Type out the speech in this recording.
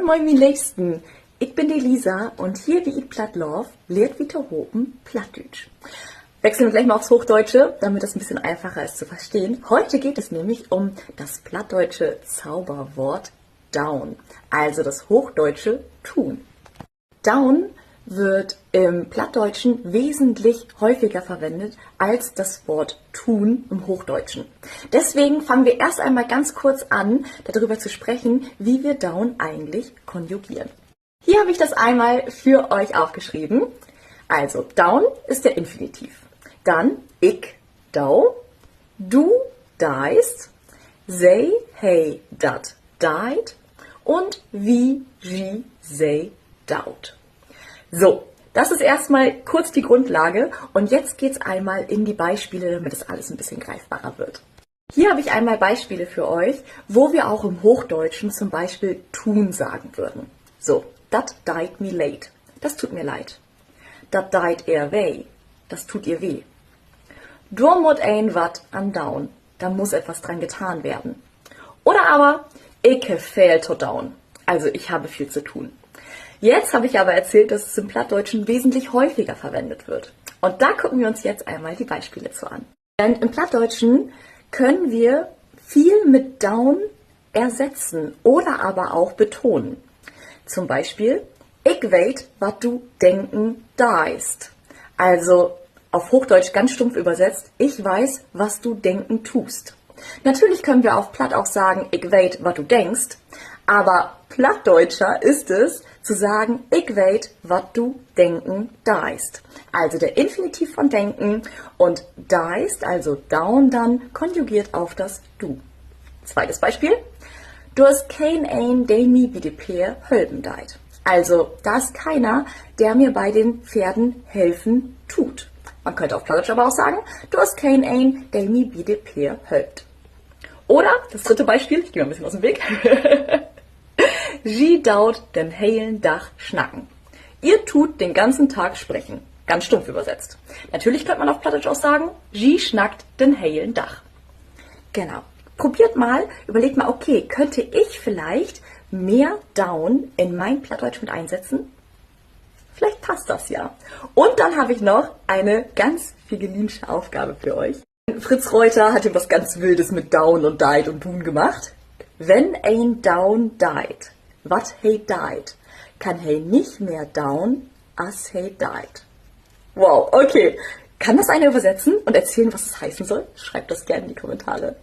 moin mijn Liebsten, ich bin die Lisa und hier wie ich Plattlauf lehrt wieder Hopen Plattdeutsch. Wechseln wir gleich mal aufs Hochdeutsche, damit das ein bisschen einfacher ist zu verstehen. Heute geht es nämlich um das plattdeutsche Zauberwort down, also das hochdeutsche tun. Down wird im Plattdeutschen wesentlich häufiger verwendet als das Wort tun im Hochdeutschen. Deswegen fangen wir erst einmal ganz kurz an, darüber zu sprechen, wie wir down eigentlich konjugieren. Hier habe ich das einmal für euch aufgeschrieben. Also down ist der Infinitiv. Dann ich dau, du deist, sei hey dat deit und wie sie sei daut. So, das ist erstmal kurz die Grundlage und jetzt geht's einmal in die Beispiele, damit es alles ein bisschen greifbarer wird. Hier habe ich einmal Beispiele für euch, wo wir auch im Hochdeutschen zum Beispiel tun sagen würden. So, dat deit me leid, das tut mir leid. Dat deit er weh, das tut ihr weh. Du mut ein wat an down, da muss etwas dran getan werden. Oder aber, ich hef viel to down, also ich habe viel zu tun. Jetzt habe ich aber erzählt, dass es im Plattdeutschen wesentlich häufiger verwendet wird. Und da gucken wir uns jetzt einmal die Beispiele zu an. Denn im Plattdeutschen können wir viel mit down ersetzen oder aber auch betonen. Zum Beispiel, ich weet, wat du denken deist. Also auf Hochdeutsch ganz stumpf übersetzt, ich weiß, was du denken tust. Natürlich können wir auf Platt auch sagen, ich weet, wat du denkst, aber Plattdeutscher ist es, zu sagen, ich weet, wat du denken deist. Also der Infinitiv von denken und deist, also down dann, konjugiert auf das du. Zweites Beispiel. Du hast kein ein, der mir bei de Peer helfen deit. Also da ist keiner, der mir bei den Pferden helfen tut. Man könnte auf Plattdeutsch aber auch sagen, du hast kein ein, der mir bei de Peer helft. Oder das dritte Beispiel, ich gehe mal ein bisschen aus dem Weg. Sie daut den heilen Dach schnacken. Ihr tut den ganzen Tag sprechen. Ganz stumpf übersetzt. Natürlich könnte man auf Plattdeutsch auch sagen, sie schnackt den heilen Dach. Genau. Probiert mal, überlegt mal, okay, könnte ich vielleicht mehr down in mein Plattdeutsch mit einsetzen? Vielleicht passt das ja. Und dann habe ich noch eine ganz figelinische Aufgabe für euch. Fritz Reuter hat ihm was ganz Wildes mit down und deit und tun gemacht. Wenn ein down deit, wat he deit, kann he nicht mehr down, as he deit. Wow, okay. Kann das einer übersetzen und erzählen, was es heißen soll? Schreibt das gerne in die Kommentare.